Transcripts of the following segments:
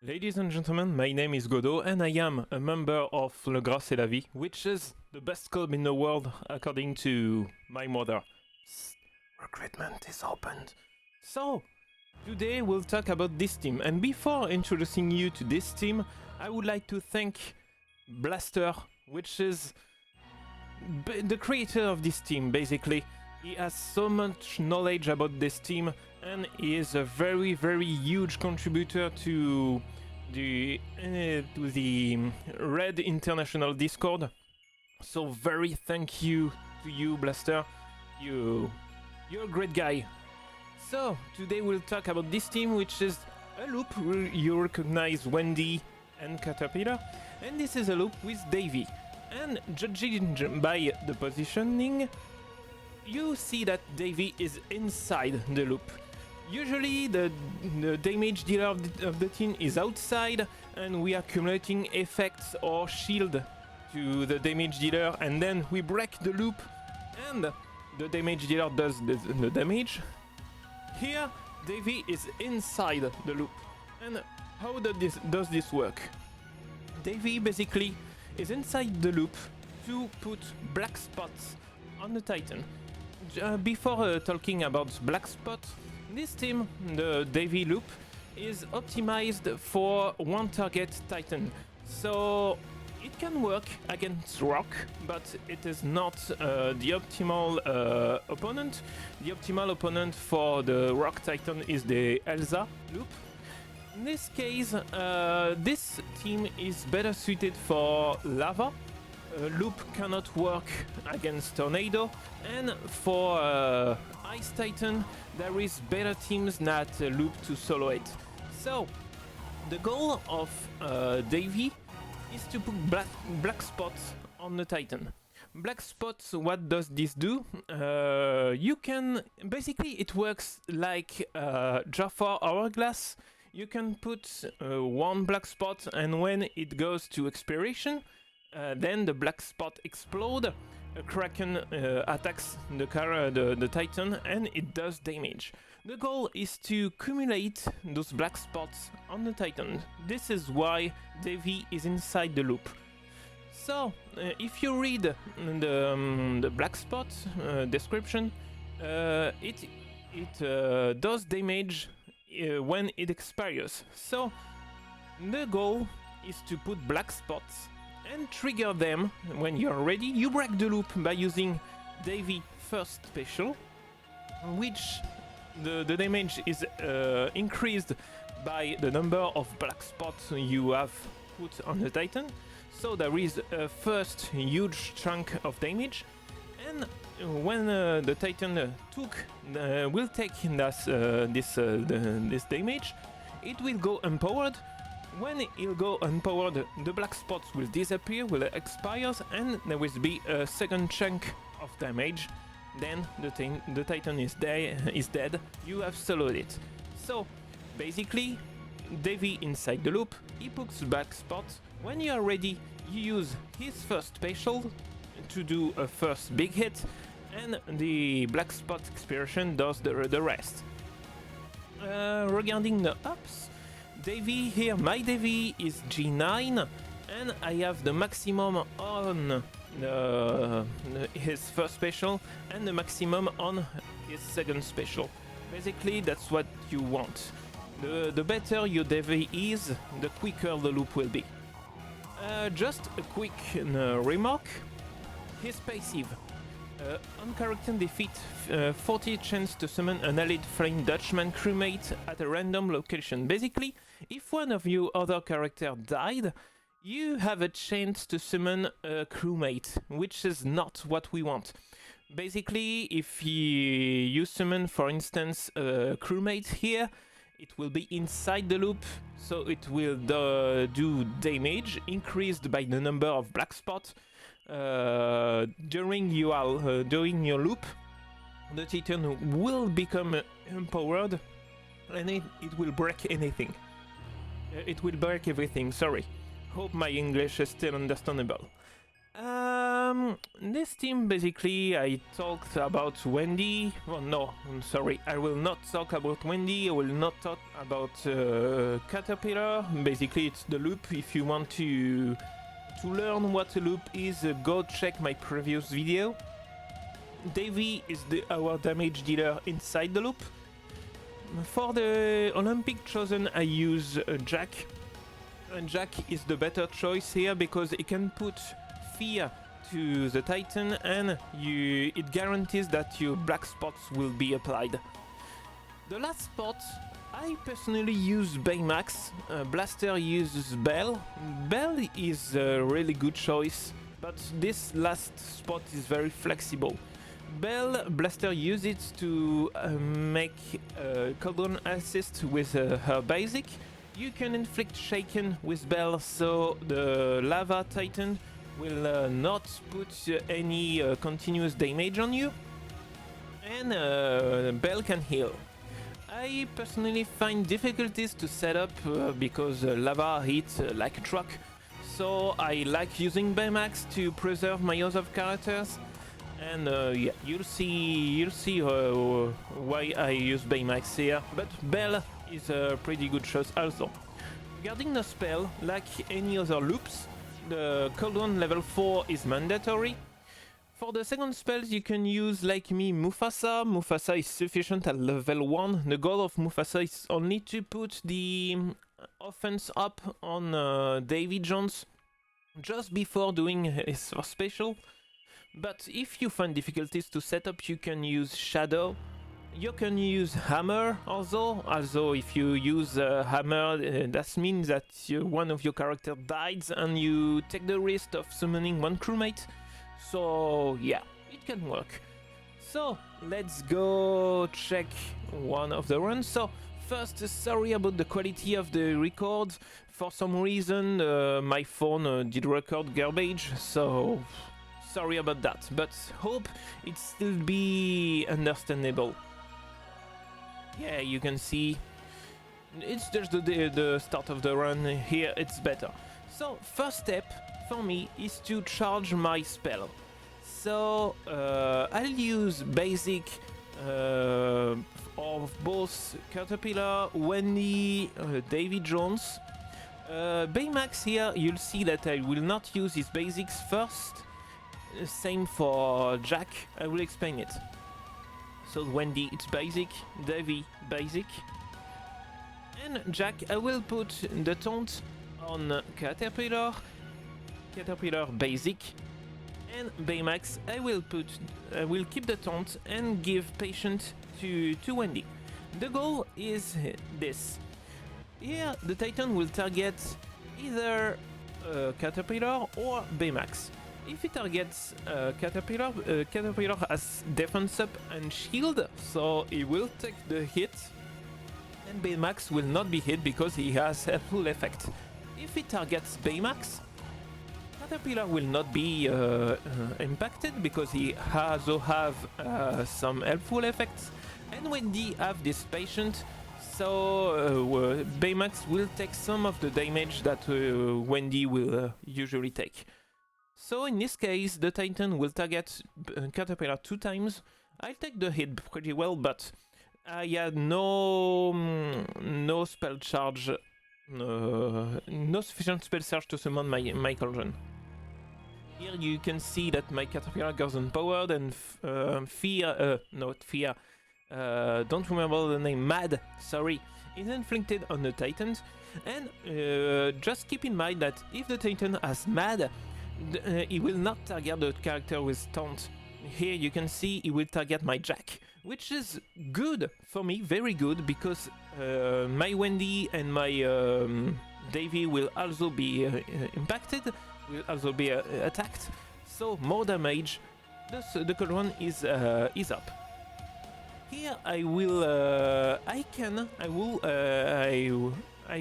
Ladies and gentlemen, my name is Godot and I am a member of Le Gras et la Vie, which is the best club in the world according to my mother. Recruitment is opened. So, today we'll talk about this team, and before introducing you to this team, I would like to thank Blaster, which is the creator of this team, basically. He has so much knowledge about this team, and he is a very, very huge contributor to the Red International Discord. So very thank you to you, Blaster. You're a great guy. So today we'll talk about this team, which is a loop where you recognize Wendy and Caterpillar, and this is a loop with Davy. And judging by the positioning, you see that Davy is inside the loop. Usually the damage dealer of the team is outside, and we are accumulating effects or shield to the damage dealer, and then we break the loop and the damage dealer does the damage. Here Davy is inside the loop. And how does this work? Davy basically is inside the loop to put black spots on the Titan. Before talking about black spot, this team, the Davy loop, is optimized for one target Titan. So it can work against Rock, but it is not the optimal opponent. The optimal opponent for the Rock Titan is the Elsa loop. In this case, this team is better suited for Lava. Loop cannot work against Tornado, and for Ice Titan there is better teams that Loop to solo it. So the goal of Davy is to put black spots on the Titan. Black spots, what does this do? You can basically, it works like Jafar Hourglass. You can put one black spot, and when it goes to expiration, then the black spot explode. A Kraken attacks the Titan, and it does damage. The goal is to accumulate those black spots on the Titan. This is why Davy is inside the loop. So, if you read the black spot description, it does damage when it expires. So, the goal is to put black spots and trigger them when you're ready. You break the loop by using Davy first special, which the damage is increased by the number of black spots you have put on the Titan. So there is a first huge chunk of damage, and when the Titan will take this damage, it will go empowered. When it'll go unpowered, the black spots will disappear, will expire, and there will be a second chunk of damage. Then the Titan is dead. You have soloed it. So basically, Davy inside the loop, he puts black spots. When you are ready, you use his first special to do a first big hit, and the black spot expiration does the rest. Regarding the ups, Davy here, my Davy is G9, and I have the maximum on his first special and the maximum on his second special. Basically, that's what you want. The better your Davy is, the quicker the loop will be. Just a quick remark. His passive. On character defeat, 40 chance to summon an allied Flame Dutchman crewmate at a random location. Basically, if one of your other character died, you have a chance to summon a crewmate, which is not what we want. Basically, if you summon, for instance, a crewmate here, it will be inside the loop, so it will do damage increased by the number of black spots. During your loop, the Titan will become empowered, and it will break anything. It will break everything, sorry. Hope my English is still understandable. This team basically I talked about Wendy. Well, no, I'm sorry, I will not talk about Wendy. I will not talk about Caterpillar. Basically, it's the loop. If you want to learn what a loop is, go check my previous video. Davy is our damage dealer inside the loop. For the Olympic chosen, I use Jack. And Jack is the better choice here because he can put fear to the Titan and it guarantees that your black spots will be applied. The last spot, I personally use Baymax. Blaster uses Bell. Bell is a really good choice, but this last spot is very flexible. Blaster uses it to make cooldown assist with her basic. You can inflict Shaken with Bell, so the Lava Titan will not put any continuous damage on you. And Bell can heal. I personally find difficulties to set up because Lava hits like a truck. So I like using Baymax to preserve my other characters. And yeah, you'll see why I use Baymax here. But Bell is a pretty good choice also. Regarding the spell, like any other loops, the cooldown level 4 is mandatory. For the second spells you can use, like me, Mufasa. Mufasa is sufficient at level 1. The goal of Mufasa is only to put the offense up on Davy Jones just before doing his first special. But if you find difficulties to set up, you can use Shadow. You can use Hammer also. Also, if you use Hammer, that means that one of your characters dies and you take the risk of summoning one crewmate. So yeah, it can work. So let's go check one of the runs. So first, sorry about the quality of the record. For some reason, my phone did record garbage, so sorry about that. But hope it still be understandable. Yeah, you can see it's just the start of the run. Here it's better. So first step for me is to charge my spell. So I'll use basic of both Caterpillar, Wendy, Davy Jones. Baymax here, you'll see that I will not use his basics first. Same for Jack, I will explain it. So Wendy, it's basic, Davy, basic. And Jack, I will put the taunt on Caterpillar, basic. And Baymax, I will keep the taunt and give patient to Wendy. The goal is this. Here the Titan will target either Caterpillar or Baymax. If it targets Caterpillar, Caterpillar has defense up and shield, so he will take the hit, and Baymax will not be hit because he has a full effect. If it targets Baymax, Caterpillar will not be impacted because he also have some helpful effects, and Wendy have this patient, so Baymax will take some of the damage that Wendy will usually take. So in this case, the Titan will target Caterpillar 2 times. I'll take the hit pretty well, but I had no spell charge, no sufficient spell charge to summon my cauldron. Here you can see that my Caterpillar goes unpowered and don't remember the name, Mad, sorry, is inflicted on the Titans. And just keep in mind that if the Titan has Mad, he will not target the character with taunt. Here you can see he will target my Jack, which is good for me, very good, because my Wendy and my Davy will also be impacted, will also be attacked, so more damage. Thus the cauldron is up. Here I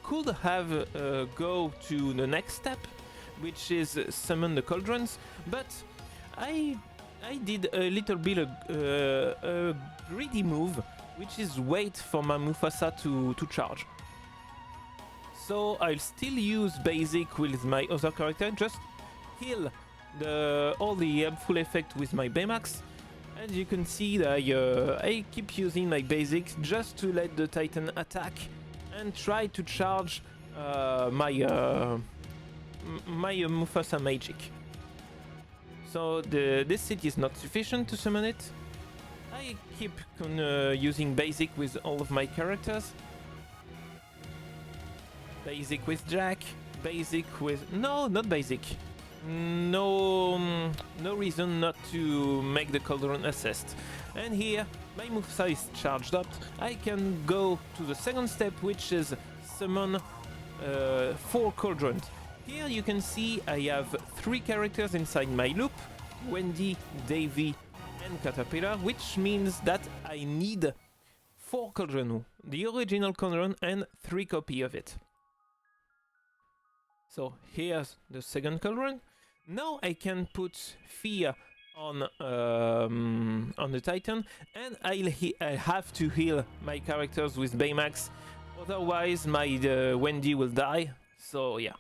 could have go to the next step, which is summon the cauldrons, but I did a little bit a greedy move, which is wait for my Mufasa to charge. So I'll still use basic with my other character, just heal all the helpful effect with my Baymax. As you can see, I keep using my basics just to let the Titan attack and try to charge my Mufasa magic. So this city is not sufficient to summon it. I keep using basic with all of my characters. Basic with Jack, basic with... No, not basic. No reason not to make the Cauldron assist. And here, my Mufasa is charged up. I can go to the second step, which is summon 4 Cauldrons. Here you can see I have 3 characters inside my loop, Wendy, Davy, and Caterpillar, which means that I need 4 Cauldron, the original Cauldron, and 3 copies of it. So here's the second Cauldron. Now I can put fear on the Titan, and I have to heal my characters with Baymax, otherwise my Wendy will die. So yeah.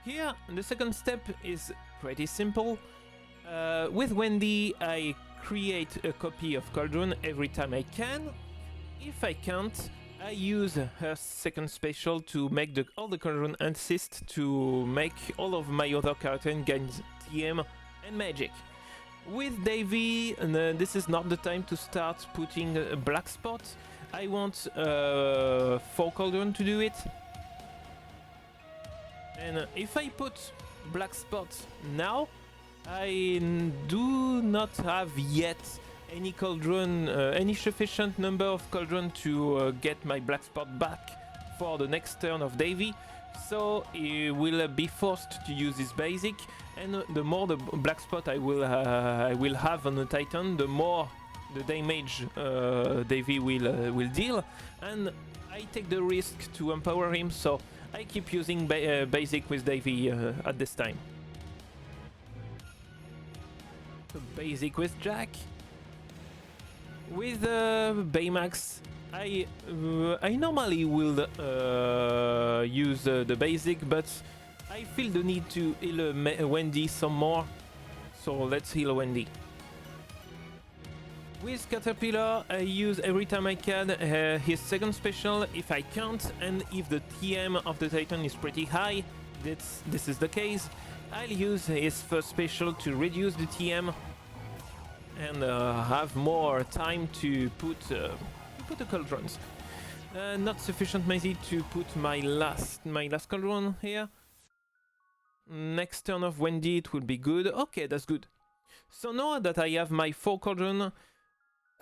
Here the second step is pretty simple. With Wendy I create a copy of Cauldron every time I can. If I can't, I use her second special to make all the Cauldron assist to make all of my other characters gain TM and magic. With Davy, this is not the time to start putting a black spot. I want 4 Cauldron to do it. And if I put black spot now, I do not have yet any Cauldron, any sufficient number of Cauldron to get my black spot back for the next turn of Davy. So he will be forced to use his basic, and the more the black spot I will have on the Titan, the more the damage Davy will deal, and I take the risk to empower him. So I keep using basic with Davy at this time. So basic with Jack. With Baymax, I normally will use the basic, but I feel the need to heal Wendy some more, so let's heal Wendy. With Caterpillar, I use every time I can his second special if I can't, and if the TM of the Titan is pretty high, this is the case, I'll use his first special to reduce the TM and have more time to put the Cauldrons. Not sufficient maybe to put my last Cauldron here. Next turn of Wendy it will be good. Okay, that's good. So now that I have my 4 Cauldron,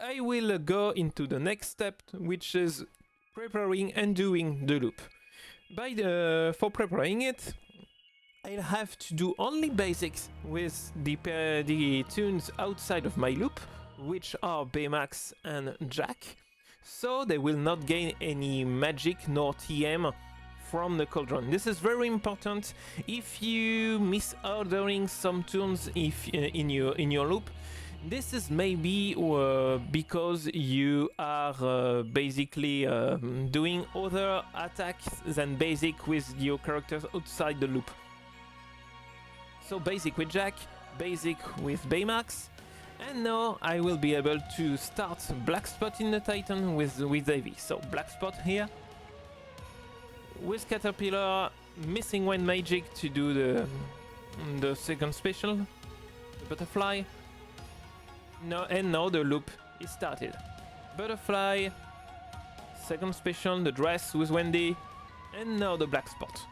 I will go into the next step, which is preparing and doing the loop. For preparing it, I'll have to do only basics with the tunes outside of my loop, which are Baymax and Jack, so they will not gain any magic nor TM from the Cauldron. This is very important. If you miss ordering some tunes in your loop, this is maybe because you are basically doing other attacks than basic with your characters outside the loop. So basic with Jack, basic with Baymax, and now I will be able to start black spot in the Titan with Davy. So black spot here. With Caterpillar, missing 1 magic to do the second special, the butterfly. No, and now the loop is started. Butterfly, second special, the dress with Wendy, and now the black spot.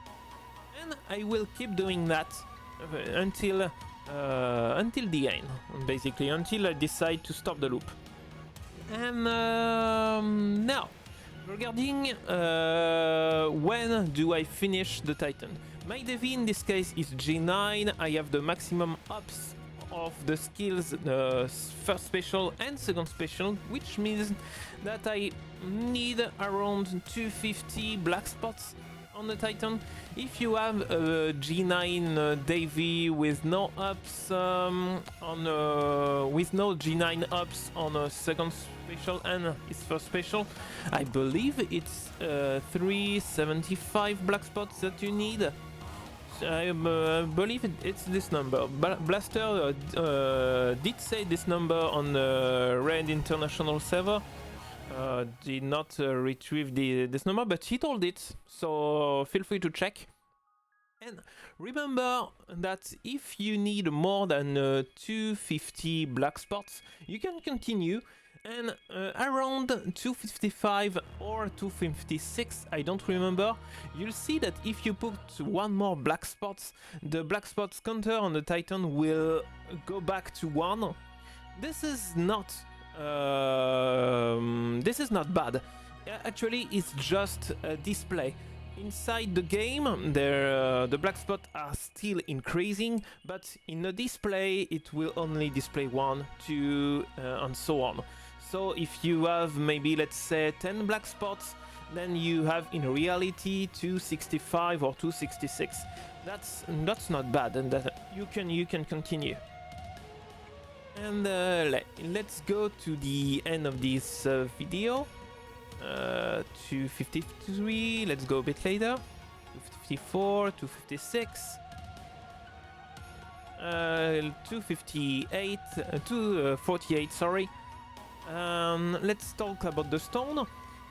And I will keep doing that until the end, basically, until I decide to stop the loop. And now, regarding when do I finish the Titan? My Davy in this case is G9. I have the maximum ups of the skills, first special and second special, which means that I need around 250 black spots on the Titan. If you have a G9 Davy with no ups with no G9 ups on a second special and its first special, I believe it's 375 black spots that you need. I believe it's this number. Blaster did say this number on the Red International server. Did not retrieve this number, but he told it, so feel free to check. And remember that if you need more than 250 black spots, you can continue, and around 255 or 256, I don't remember, you'll see that if you put one more black spot, the black spots counter on the Titan will go back to 1. This is not bad. Actually, it's just a display. Inside the game, the black spots are still increasing, but in the display it will only display 1, 2, and so on. So if you have maybe, let's say, 10 black spots, then you have in reality 265 or 266. That's not bad, and that you can continue. And let's go to the end of this video. 253, let's go a bit later. 254, 256, 258, 248, sorry. Let's talk about the stone.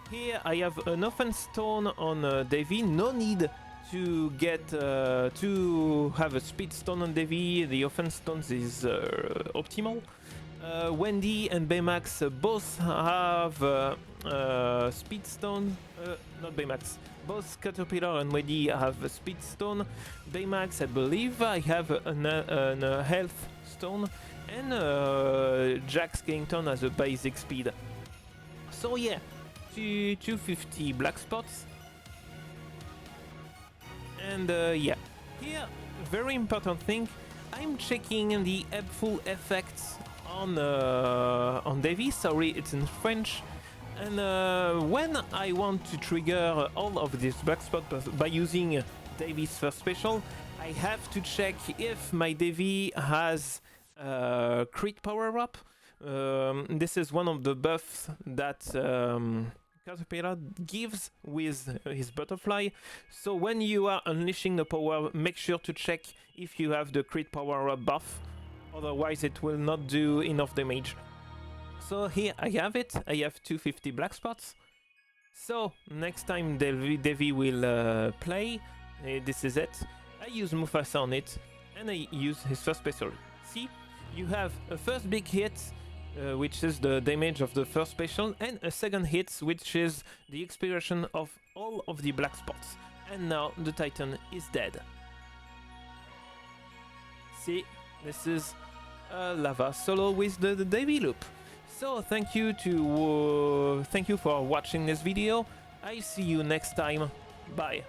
Here I have an offense stone on Davy. No need to get to have a speed stone on Davy. The offense stones is optimal. Wendy and Baymax both have speed stone. Not Baymax. Both Caterpillar and Wendy have a speed stone. Baymax, I believe, I have a health stone, and Jack Skellington has a basic speed. So yeah, 250 black spots. And yeah, here, very important thing, I'm checking the helpful effects on Davy. Sorry, it's in French. And when I want to trigger all of these black spots by using Davy's first special, I have to check if my Davy has crit power up. This is one of the buffs that Caterpillar gives with his butterfly. So when you are unleashing the power, make sure to check if you have the crit power up buff. Otherwise it will not do enough damage. So here I have it. I have 250 black spots. So next time Davy will play, this is it. I use Mufasa on it, and I use his first special. See, you have a first big hit, which is the damage of the first special, and a second hit, which is the expiration of all of the black spots. And now the Titan is dead. See, this is a lava solo with the Davy loop. So thank you for watching this video. I see you next time. Bye.